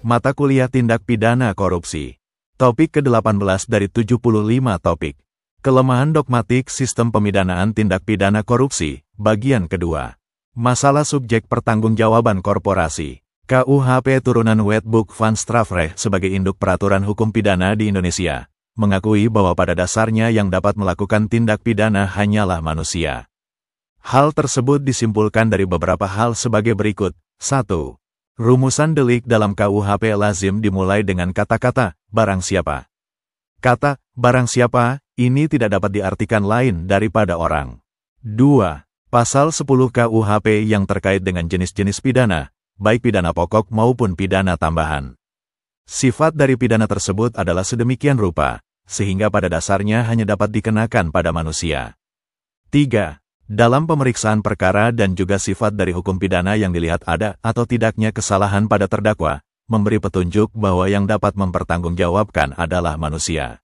Mata kuliah tindak pidana korupsi. Topik ke-18 dari 75 topik. Kelemahan dogmatik sistem pemidanaan tindak pidana korupsi, bagian kedua. Masalah subjek pertanggungjawaban korporasi. KUHP turunan Wetboek van Strafrecht sebagai induk peraturan hukum pidana di Indonesia, mengakui bahwa pada dasarnya yang dapat melakukan tindak pidana hanyalah manusia. Hal tersebut disimpulkan dari beberapa hal sebagai berikut. 1. Rumusan delik dalam KUHP lazim dimulai dengan kata-kata, barang siapa. Kata, barang siapa, ini tidak dapat diartikan lain daripada orang. 2. Pasal 10 KUHP yang terkait dengan jenis-jenis pidana, baik pidana pokok maupun pidana tambahan. Sifat dari pidana tersebut adalah sedemikian rupa, sehingga pada dasarnya hanya dapat dikenakan pada manusia. 3. Dalam pemeriksaan perkara dan juga sifat dari hukum pidana yang dilihat ada atau tidaknya kesalahan pada terdakwa, memberi petunjuk bahwa yang dapat mempertanggungjawabkan adalah manusia.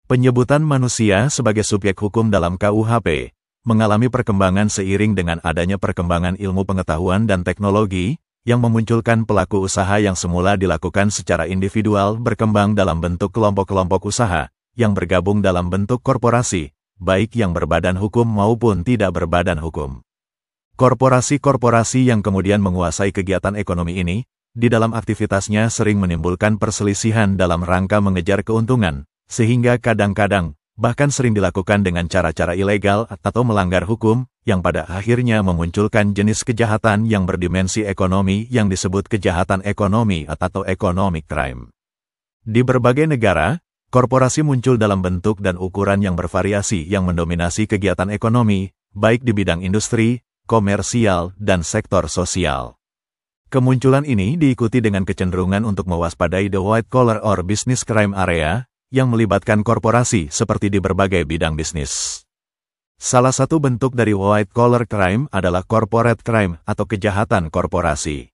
Penyebutan manusia sebagai subjek hukum dalam KUHP mengalami perkembangan seiring dengan adanya perkembangan ilmu pengetahuan dan teknologi yang memunculkan pelaku usaha yang semula dilakukan secara individual berkembang dalam bentuk kelompok-kelompok usaha yang bergabung dalam bentuk korporasi, baik yang berbadan hukum maupun tidak berbadan hukum. Korporasi-korporasi yang kemudian menguasai kegiatan ekonomi ini, di dalam aktivitasnya sering menimbulkan perselisihan dalam rangka mengejar keuntungan, sehingga kadang-kadang, bahkan sering dilakukan dengan cara-cara ilegal atau melanggar hukum, yang pada akhirnya memunculkan jenis kejahatan yang berdimensi ekonomi yang disebut kejahatan ekonomi atau economic crime. Di berbagai negara, korporasi muncul dalam bentuk dan ukuran yang bervariasi yang mendominasi kegiatan ekonomi, baik di bidang industri, komersial, dan sektor sosial. Kemunculan ini diikuti dengan kecenderungan untuk mewaspadai the white collar or business crime area, yang melibatkan korporasi seperti di berbagai bidang bisnis. Salah satu bentuk dari white collar crime adalah corporate crime atau kejahatan korporasi.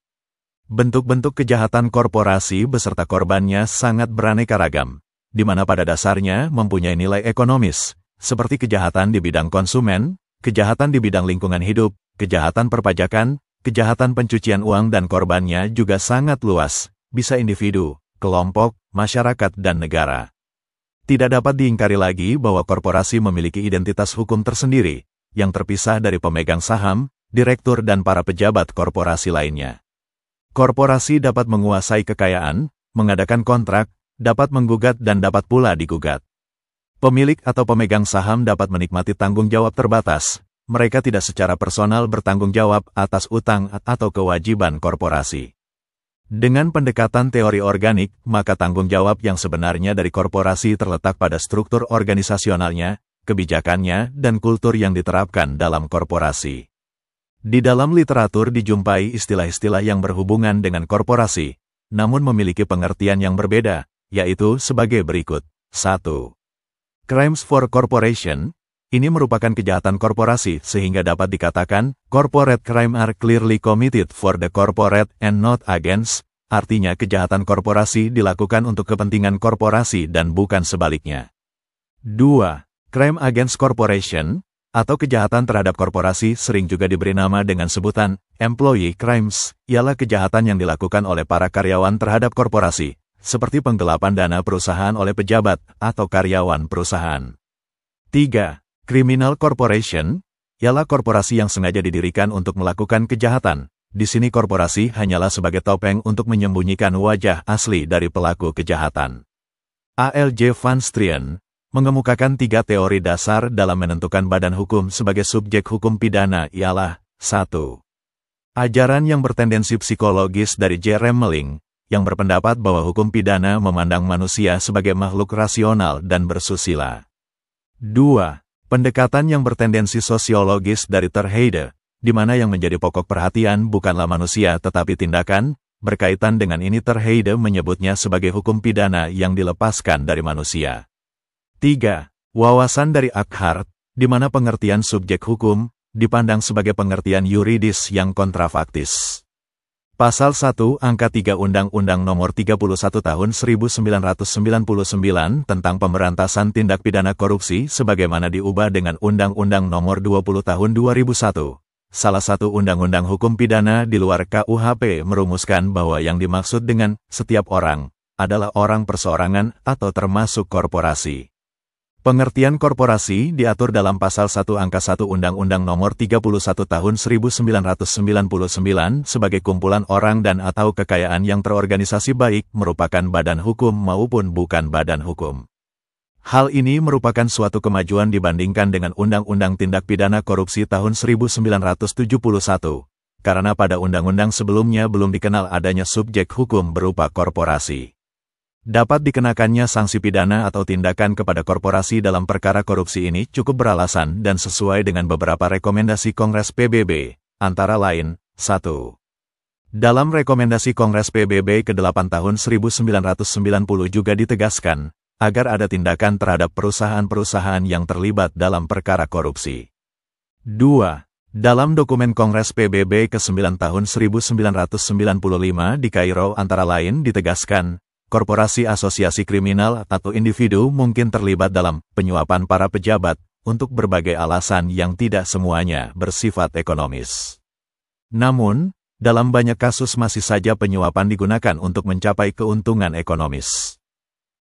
Bentuk-bentuk kejahatan korporasi beserta korbannya sangat beraneka ragam, di mana pada dasarnya mempunyai nilai ekonomis, seperti kejahatan di bidang konsumen, kejahatan di bidang lingkungan hidup, kejahatan perpajakan, kejahatan pencucian uang dan korbannya juga sangat luas, bisa individu, kelompok, masyarakat dan negara. Tidak dapat diingkari lagi bahwa korporasi memiliki identitas hukum tersendiri, yang terpisah dari pemegang saham, direktur dan para pejabat korporasi lainnya. Korporasi dapat menguasai kekayaan, mengadakan kontrak, dapat menggugat dan dapat pula digugat. Pemilik atau pemegang saham dapat menikmati tanggung jawab terbatas, mereka tidak secara personal bertanggung jawab atas utang atau kewajiban korporasi. Dengan pendekatan teori organik, maka tanggung jawab yang sebenarnya dari korporasi terletak pada struktur organisasionalnya, kebijakannya, dan kultur yang diterapkan dalam korporasi. Di dalam literatur dijumpai istilah-istilah yang berhubungan dengan korporasi, namun memiliki pengertian yang berbeda, yaitu sebagai berikut. 1. Crimes for corporation. Ini merupakan kejahatan korporasi sehingga dapat dikatakan, corporate crime are clearly committed for the corporate and not against, artinya kejahatan korporasi dilakukan untuk kepentingan korporasi dan bukan sebaliknya. 2. Crime against corporation, atau kejahatan terhadap korporasi sering juga diberi nama dengan sebutan, employee crimes, ialah kejahatan yang dilakukan oleh para karyawan terhadap korporasi, seperti penggelapan dana perusahaan oleh pejabat atau karyawan perusahaan. 3. Criminal corporation, ialah korporasi yang sengaja didirikan untuk melakukan kejahatan. Di sini korporasi hanyalah sebagai topeng untuk menyembunyikan wajah asli dari pelaku kejahatan. A.L.J. van Strien mengemukakan 3 teori dasar dalam menentukan badan hukum sebagai subjek hukum pidana ialah 1. Ajaran yang bertendensi psikologis dari J. Remmeling, yang berpendapat bahwa hukum pidana memandang manusia sebagai makhluk rasional dan bersusila. 2. Pendekatan yang bertendensi sosiologis dari Ter Heide, di mana yang menjadi pokok perhatian bukanlah manusia tetapi tindakan, berkaitan dengan ini Ter Heide menyebutnya sebagai hukum pidana yang dilepaskan dari manusia. 3. Wawasan dari Eckhart, di mana pengertian subjek hukum dipandang sebagai pengertian yuridis yang kontrafaktis. Pasal 1 Angka 3 Undang-Undang Nomor 31 Tahun 1999 tentang Pemberantasan Tindak Pidana Korupsi sebagaimana diubah dengan Undang-Undang Nomor 20 Tahun 2001, salah satu undang-undang hukum pidana di luar KUHP merumuskan bahwa yang dimaksud dengan setiap orang adalah orang perseorangan atau termasuk korporasi. Pengertian korporasi diatur dalam Pasal 1 Angka 1 Undang-Undang Nomor 31 Tahun 1999 sebagai kumpulan orang dan atau kekayaan yang terorganisasi baik merupakan badan hukum maupun bukan badan hukum. Hal ini merupakan suatu kemajuan dibandingkan dengan Undang-Undang Tindak Pidana Korupsi tahun 1971, karena pada undang-undang sebelumnya belum dikenal adanya subjek hukum berupa korporasi. Dapat dikenakannya sanksi pidana atau tindakan kepada korporasi dalam perkara korupsi ini cukup beralasan dan sesuai dengan beberapa rekomendasi Kongres PBB, antara lain, 1. Dalam rekomendasi Kongres PBB ke-8 tahun 1990 juga ditegaskan, agar ada tindakan terhadap perusahaan-perusahaan yang terlibat dalam perkara korupsi. 2. Dalam dokumen Kongres PBB ke-9 tahun 1995 di Kairo antara lain ditegaskan, korporasi asosiasi kriminal atau individu mungkin terlibat dalam penyuapan para pejabat untuk berbagai alasan yang tidak semuanya bersifat ekonomis. Namun, dalam banyak kasus masih saja penyuapan digunakan untuk mencapai keuntungan ekonomis.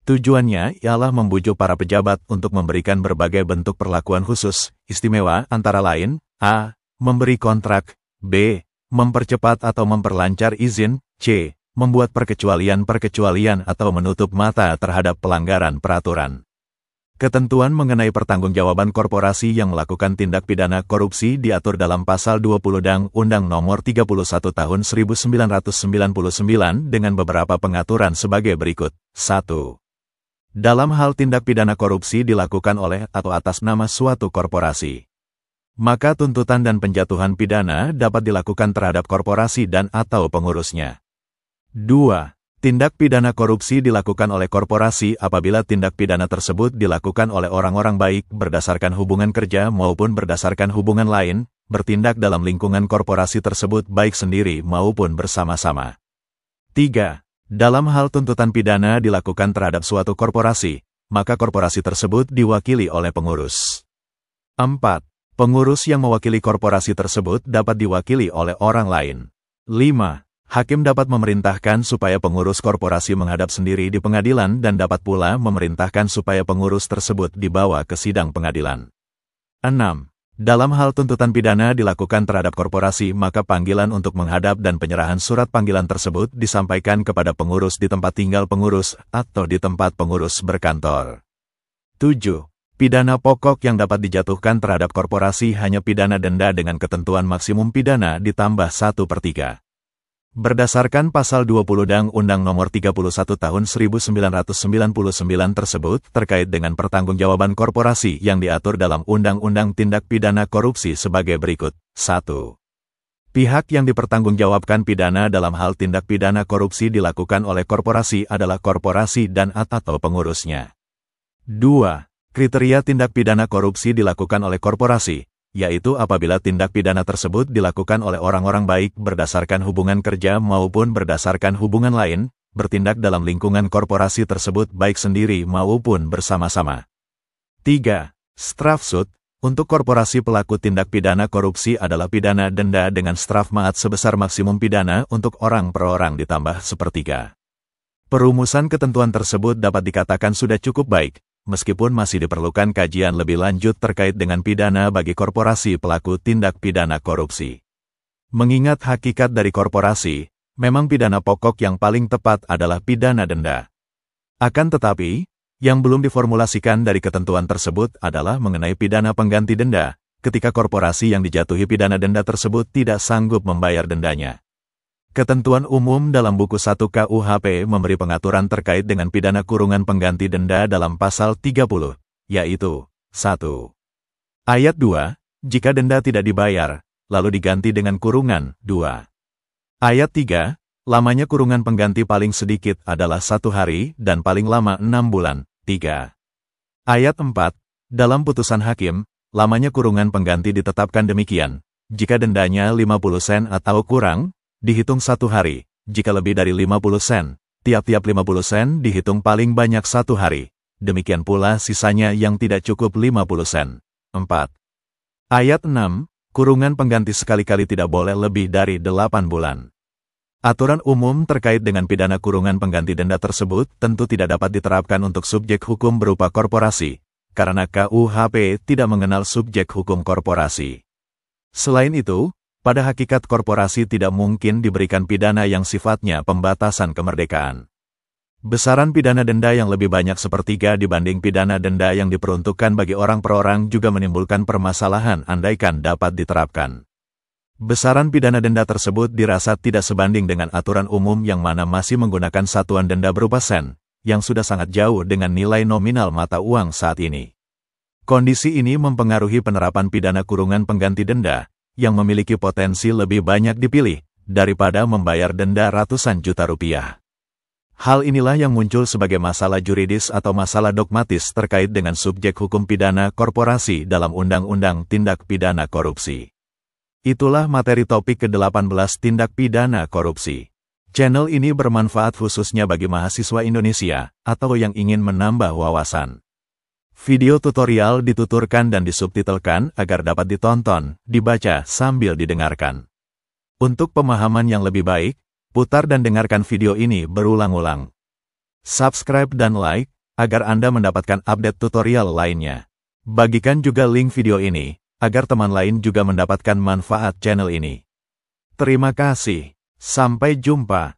Tujuannya ialah membujuk para pejabat untuk memberikan berbagai bentuk perlakuan khusus, istimewa antara lain, a. memberi kontrak, b. mempercepat atau memperlancar izin, c. membuat perkecualian-perkecualian atau menutup mata terhadap pelanggaran peraturan. Ketentuan mengenai pertanggungjawaban korporasi yang melakukan tindak pidana korupsi diatur dalam Pasal 20 Undang-Undang Nomor 31 Tahun 1999 dengan beberapa pengaturan sebagai berikut. 1. Dalam hal tindak pidana korupsi dilakukan oleh atau atas nama suatu korporasi, maka tuntutan dan penjatuhan pidana dapat dilakukan terhadap korporasi dan atau pengurusnya. 2. Tindak pidana korupsi dilakukan oleh korporasi apabila tindak pidana tersebut dilakukan oleh orang-orang baik berdasarkan hubungan kerja maupun berdasarkan hubungan lain, bertindak dalam lingkungan korporasi tersebut baik sendiri maupun bersama-sama. 3. Dalam hal tuntutan pidana dilakukan terhadap suatu korporasi, maka korporasi tersebut diwakili oleh pengurus. 4. Pengurus yang mewakili korporasi tersebut dapat diwakili oleh orang lain. 5. Hakim dapat memerintahkan supaya pengurus korporasi menghadap sendiri di pengadilan dan dapat pula memerintahkan supaya pengurus tersebut dibawa ke sidang pengadilan. 6. Dalam hal tuntutan pidana dilakukan terhadap korporasi, maka panggilan untuk menghadap dan penyerahan surat panggilan tersebut disampaikan kepada pengurus di tempat tinggal pengurus atau di tempat pengurus berkantor. 7. Pidana pokok yang dapat dijatuhkan terhadap korporasi hanya pidana denda dengan ketentuan maksimum pidana ditambah 1/3. Berdasarkan Pasal 20 Undang-Undang Nomor 31 Tahun 1999 tersebut terkait dengan pertanggungjawaban korporasi yang diatur dalam Undang-Undang Tindak Pidana Korupsi sebagai berikut. 1. Pihak yang dipertanggungjawabkan pidana dalam hal tindak pidana korupsi dilakukan oleh korporasi adalah korporasi dan atau pengurusnya. 2. Kriteria tindak pidana korupsi dilakukan oleh korporasi, yaitu apabila tindak pidana tersebut dilakukan oleh orang-orang baik berdasarkan hubungan kerja maupun berdasarkan hubungan lain, bertindak dalam lingkungan korporasi tersebut baik sendiri maupun bersama-sama. 3. Strafsud, untuk korporasi pelaku tindak pidana korupsi adalah pidana denda dengan straf maat sebesar maksimum pidana untuk orang per orang ditambah 1/3. Perumusan ketentuan tersebut dapat dikatakan sudah cukup baik, meskipun masih diperlukan kajian lebih lanjut terkait dengan pidana bagi korporasi pelaku tindak pidana korupsi. Mengingat hakikat dari korporasi, memang pidana pokok yang paling tepat adalah pidana denda. Akan tetapi, yang belum diformulasikan dari ketentuan tersebut adalah mengenai pidana pengganti denda, ketika korporasi yang dijatuhi pidana denda tersebut tidak sanggup membayar dendanya. Ketentuan umum dalam buku 1 KUHP memberi pengaturan terkait dengan pidana kurungan pengganti denda dalam Pasal 30, yaitu 1. Ayat 2, jika denda tidak dibayar, lalu diganti dengan kurungan 2. Ayat 3, lamanya kurungan pengganti paling sedikit adalah 1 hari dan paling lama 6 bulan, 3. Ayat 4, dalam putusan hakim, lamanya kurungan pengganti ditetapkan demikian, jika dendanya 50 sen atau kurang, dihitung 1 hari, jika lebih dari 50 sen, tiap-tiap 50 sen dihitung paling banyak 1 hari, demikian pula sisanya yang tidak cukup 50 sen. 4. Ayat 6, Kurungan pengganti sekali-kali tidak boleh lebih dari 8 bulan. Aturan umum terkait dengan pidana kurungan pengganti denda tersebut tentu tidak dapat diterapkan untuk subjek hukum berupa korporasi, karena KUHP tidak mengenal subjek hukum korporasi. Selain itu, pada hakikat korporasi tidak mungkin diberikan pidana yang sifatnya pembatasan kemerdekaan. Besaran pidana denda yang lebih banyak sepertiga dibanding pidana denda yang diperuntukkan bagi orang per orang juga menimbulkan permasalahan andaikan dapat diterapkan. Besaran pidana denda tersebut dirasa tidak sebanding dengan aturan umum yang mana masih menggunakan satuan denda berupa sen, yang sudah sangat jauh dengan nilai nominal mata uang saat ini. Kondisi ini mempengaruhi penerapan pidana kurungan pengganti denda, yang memiliki potensi lebih banyak dipilih, daripada membayar denda ratusan juta rupiah. Hal inilah yang muncul sebagai masalah juridis atau masalah dogmatis terkait dengan subjek hukum pidana korporasi dalam Undang-Undang Tindak Pidana Korupsi. Itulah materi topik ke-18 tindak pidana korupsi. Channel ini bermanfaat khususnya bagi mahasiswa Indonesia atau yang ingin menambah wawasan. Video tutorial dituturkan dan disubtitelkan agar dapat ditonton, dibaca sambil didengarkan. Untuk pemahaman yang lebih baik, putar dan dengarkan video ini berulang-ulang. Subscribe dan like, agar Anda mendapatkan update tutorial lainnya. Bagikan juga link video ini, agar teman lain juga mendapatkan manfaat channel ini. Terima kasih. Sampai jumpa.